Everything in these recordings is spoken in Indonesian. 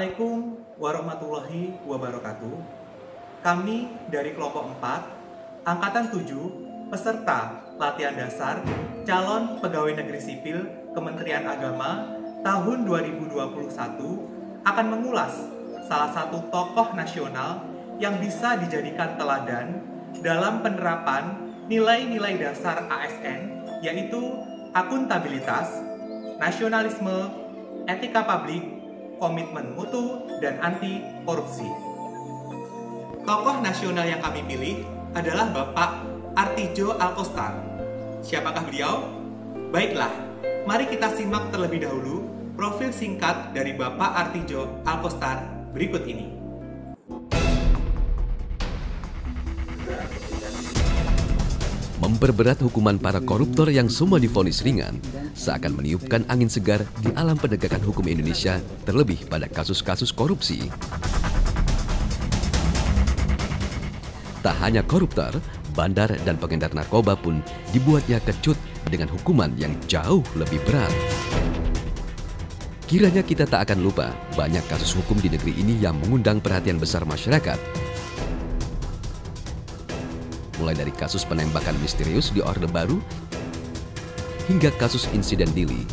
Assalamualaikum warahmatullahi wabarakatuh. Kami dari kelompok 4, Angkatan 7, peserta latihan dasar calon pegawai negeri sipil Kementerian Agama tahun 2021 akan mengulas salah satu tokoh nasional yang bisa dijadikan teladan dalam penerapan nilai-nilai dasar ASN, yaitu akuntabilitas, nasionalisme, etika publik, komitmen mutu, dan anti korupsi. Tokoh nasional yang kami pilih adalah Bapak Artidjo Alkostar. Siapakah beliau? Baiklah, mari kita simak terlebih dahulu profil singkat dari Bapak Artidjo Alkostar berikut ini. Memperberat hukuman para koruptor yang semua divonis ringan seakan meniupkan angin segar di alam penegakan hukum Indonesia, terlebih pada kasus-kasus korupsi. Tak hanya koruptor, bandar dan pengedar narkoba pun dibuatnya kecut dengan hukuman yang jauh lebih berat. Kiranya kita tak akan lupa banyak kasus hukum di negeri ini yang mengundang perhatian besar masyarakat. Mulai dari kasus penembakan misterius di Orde Baru, hingga kasus insiden Dili.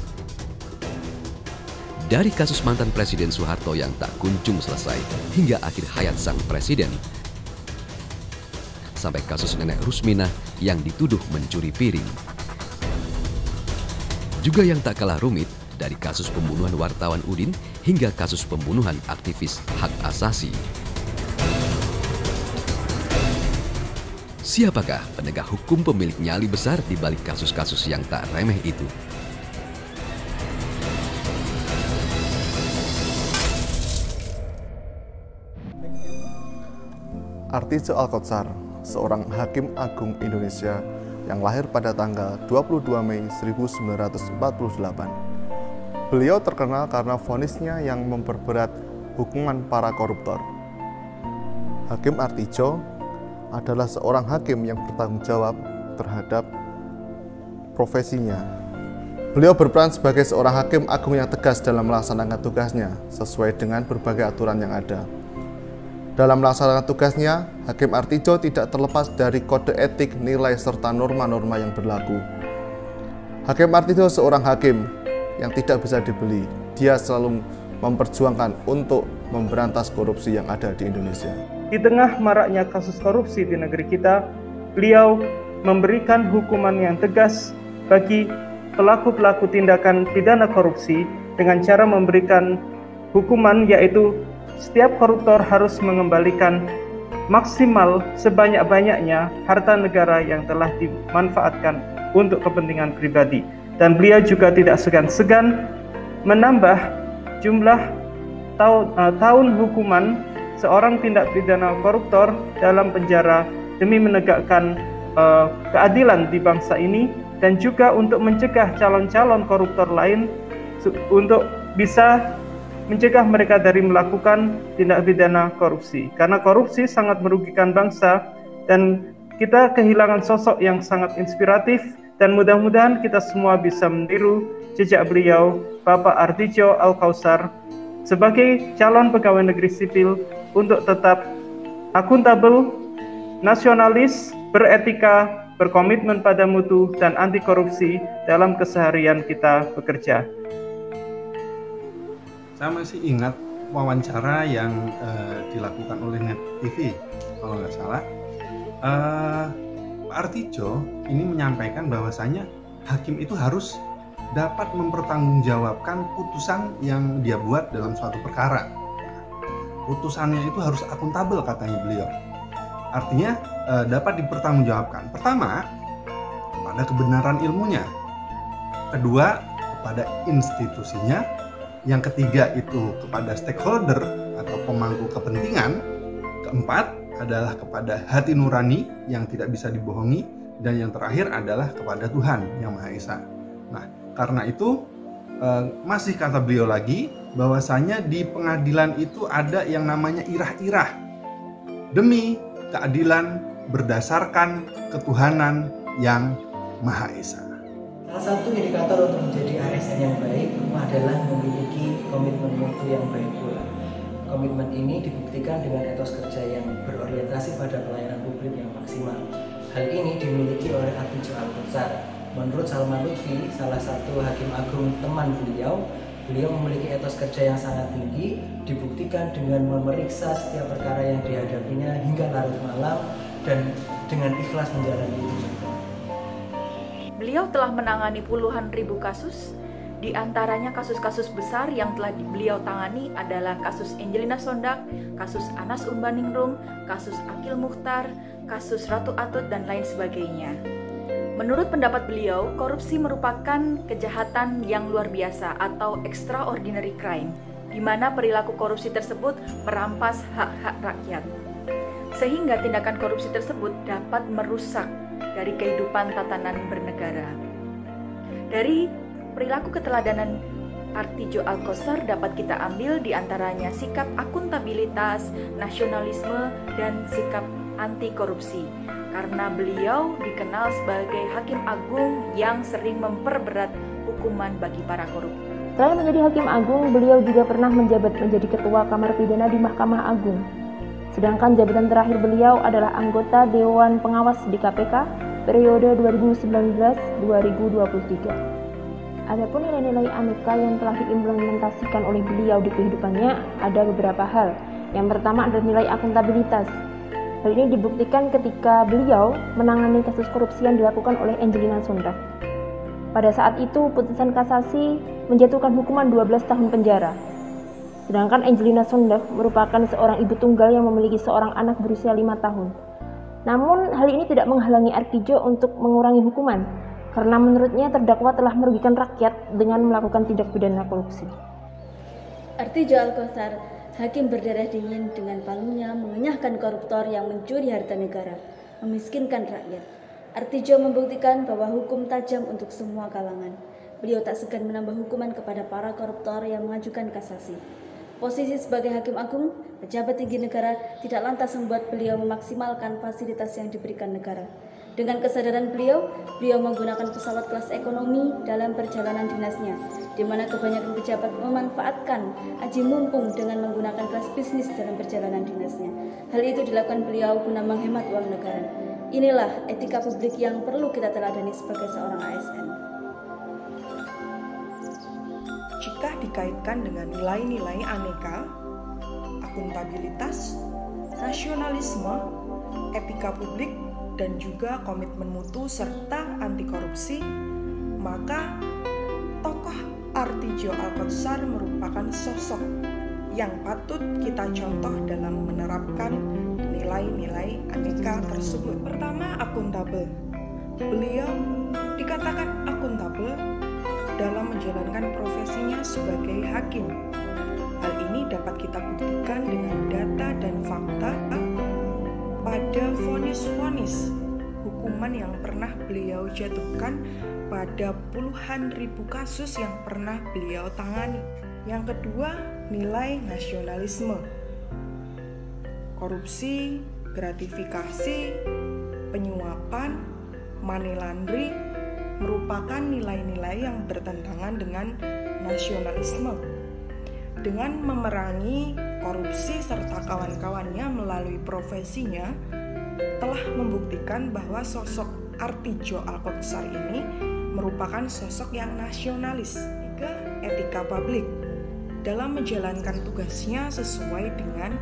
Dari kasus mantan Presiden Soeharto yang tak kunjung selesai, hingga akhir hayat sang presiden, sampai kasus nenek Rusminah yang dituduh mencuri piring. Juga yang tak kalah rumit, dari kasus pembunuhan wartawan Udin hingga kasus pembunuhan aktivis hak asasi. Siapakah penegak hukum pemilik nyali besar di balik kasus-kasus yang tak remeh itu? Artidjo Alkostar, seorang Hakim Agung Indonesia yang lahir pada tanggal 22 Mei 1948. Beliau terkenal karena vonisnya yang memperberat hukuman para koruptor. Hakim Artidjo adalah seorang hakim yang bertanggung jawab terhadap profesinya. Beliau berperan sebagai seorang hakim agung yang tegas dalam melaksanakan tugasnya sesuai dengan berbagai aturan yang ada. Dalam melaksanakan tugasnya, Hakim Artidjo tidak terlepas dari kode etik, nilai, serta norma-norma yang berlaku. Hakim Artidjo seorang hakim yang tidak bisa dibeli. Dia selalu memperjuangkan untuk memberantas korupsi yang ada di Indonesia. Di tengah maraknya kasus korupsi di negeri kita, beliau memberikan hukuman yang tegas bagi pelaku-pelaku tindakan pidana korupsi dengan cara memberikan hukuman yaitu setiap koruptor harus mengembalikan maksimal sebanyak-banyaknya harta negara yang telah dimanfaatkan untuk kepentingan pribadi. Dan beliau juga tidak segan-segan menambah jumlah tahun hukuman seorang tindak pidana koruptor dalam penjara demi menegakkan keadilan di bangsa ini, dan juga untuk mencegah calon-calon koruptor lain untuk bisa mencegah mereka dari melakukan tindak pidana korupsi. Karena korupsi sangat merugikan bangsa dan kita kehilangan sosok yang sangat inspiratif, dan mudah-mudahan kita semua bisa meniru jejak beliau, Bapak Artidjo Alkostar, sebagai calon pegawai negeri sipil untuk tetap akuntabel, nasionalis, beretika, berkomitmen pada mutu, dan anti korupsi dalam keseharian kita bekerja. Saya masih ingat wawancara yang dilakukan oleh Net TV, kalau nggak salah. Pak Artidjo ini menyampaikan bahwasanya hakim itu harus dapat mempertanggungjawabkan putusan yang dia buat dalam suatu perkara. Putusannya itu harus akuntabel, katanya beliau. Artinya dapat dipertanggungjawabkan. Pertama, pada kebenaran ilmunya. Kedua, kepada institusinya. Yang ketiga itu kepada stakeholder atau pemangku kepentingan. Keempat adalah kepada hati nurani yang tidak bisa dibohongi. Dan yang terakhir adalah kepada Tuhan Yang Maha Esa. Nah, karena itu masih kata beliau lagi bahwasanya di pengadilan itu ada yang namanya irah-irah demi keadilan berdasarkan ketuhanan Yang Maha Esa. Salah satu indikator untuk menjadi ASN yang baik adalah memiliki komitmen mutu yang baik pula. Komitmen ini dibuktikan dengan etos kerja yang berorientasi pada pelayanan publik yang maksimal. Hal ini dimiliki oleh Artidjo Alkotsar. Menurut Salman Lutfi, salah satu hakim agung teman beliau memiliki etos kerja yang sangat tinggi, dibuktikan dengan memeriksa setiap perkara yang dihadapinya hingga larut malam dan dengan ikhlas menjalani itu. Beliau telah menangani puluhan ribu kasus. Di antaranya kasus-kasus besar yang telah beliau tangani adalah kasus Angelina Sondak, kasus Anas Urbaningrum, kasus Akil Mukhtar, kasus Ratu Atut, dan lain sebagainya. Menurut pendapat beliau, korupsi merupakan kejahatan yang luar biasa atau extraordinary crime, di mana perilaku korupsi tersebut merampas hak-hak rakyat. Sehingga tindakan korupsi tersebut dapat merusak dari kehidupan tatanan bernegara. Dari perilaku keteladanan Artidjo Alkotsar dapat kita ambil diantaranya sikap akuntabilitas, nasionalisme, dan sikap anti korupsi. Karena beliau dikenal sebagai hakim agung yang sering memperberat hukuman bagi para koruptor. Selain menjadi hakim agung, beliau juga pernah menjabat menjadi ketua Kamar Pidana di Mahkamah Agung. Sedangkan jabatan terakhir beliau adalah anggota Dewan Pengawas di KPK periode 2019-2023. Adapun nilai-nilai aneka yang telah diimplementasikan oleh beliau di kehidupannya ada beberapa hal. Yang pertama adalah nilai akuntabilitas. Hal ini dibuktikan ketika beliau menangani kasus korupsi yang dilakukan oleh Angelina Sondak. Pada saat itu, putusan kasasi menjatuhkan hukuman 12 tahun penjara. Sedangkan Angelina Sondak merupakan seorang ibu tunggal yang memiliki seorang anak berusia 5 tahun. Namun, hal ini tidak menghalangi Artidjo untuk mengurangi hukuman, karena menurutnya terdakwa telah merugikan rakyat dengan melakukan tindak pidana korupsi. Artidjo Alkotsar, hakim berdarah dingin dengan palunya mengenyahkan koruptor yang mencuri harta negara, memiskinkan rakyat. Artidjo membuktikan bahwa hukum tajam untuk semua kalangan. Beliau tak segan menambah hukuman kepada para koruptor yang mengajukan kasasi. Posisi sebagai hakim agung, pejabat tinggi negara tidak lantas membuat beliau memaksimalkan fasilitas yang diberikan negara. Dengan kesadaran beliau menggunakan pesawat kelas ekonomi dalam perjalanan dinasnya, di mana kebanyakan pejabat memanfaatkan aji mumpung dengan menggunakan kelas bisnis dalam perjalanan dinasnya. Hal itu dilakukan beliau guna menghemat uang negara. Inilah etika publik yang perlu kita teladani sebagai seorang ASN. Jika dikaitkan dengan nilai-nilai aneka, akuntabilitas, nasionalisme, etika publik, dan juga komitmen mutu serta anti korupsi, maka tokoh Artidjo Alkotsar merupakan sosok yang patut kita contoh dalam menerapkan nilai-nilai aneka tersebut. Pertama, akuntabel. Beliau dikatakan akuntabel dalam menjalankan profesinya sebagai hakim. Hal ini dapat kita buktikan dengan data dan fakta pada vonis-vonis hukuman yang pernah beliau jatuhkan pada puluhan ribu kasus yang pernah beliau tangani. Yang kedua, nilai nasionalisme. Korupsi, gratifikasi, penyuapan, money laundering merupakan nilai-nilai yang bertentangan dengan nasionalisme. Dengan memerangi korupsi serta kawan-kawannya melalui profesinya, telah membuktikan bahwa sosok Artidjo Alkotsar ini merupakan sosok yang nasionalis. Tiga, etika publik. Dalam menjalankan tugasnya sesuai dengan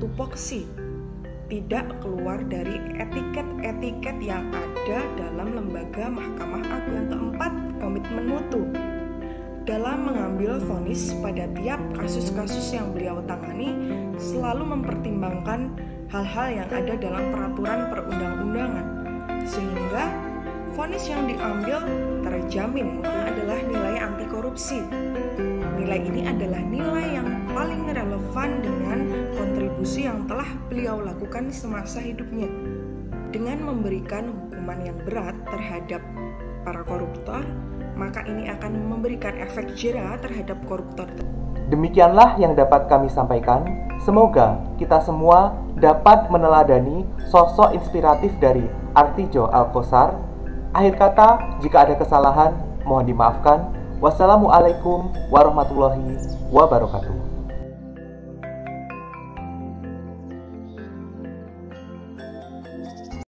tupoksi, tidak keluar dari etiket-etiket yang ada dalam lembaga Mahkamah Agung. Keempat, komitmen mutu. Dalam mengambil vonis pada tiap kasus-kasus yang beliau tangani, selalu mempertimbangkan hal-hal yang ada dalam peraturan perundang-undangan, sehingga vonis yang diambil terjamin adalah nilai anti korupsi. Nilai ini adalah nilai yang paling relevan dengan kontribusi yang telah beliau lakukan semasa hidupnya. Dengan memberikan hukuman yang berat terhadap para koruptor, maka ini akan memberikan efek jera terhadap koruptor. Demikianlah yang dapat kami sampaikan. Semoga kita semua dapat meneladani sosok inspiratif dari Artidjo Alkotsar. Akhir kata, jika ada kesalahan, mohon dimaafkan. Wassalamualaikum warahmatullahi wabarakatuh.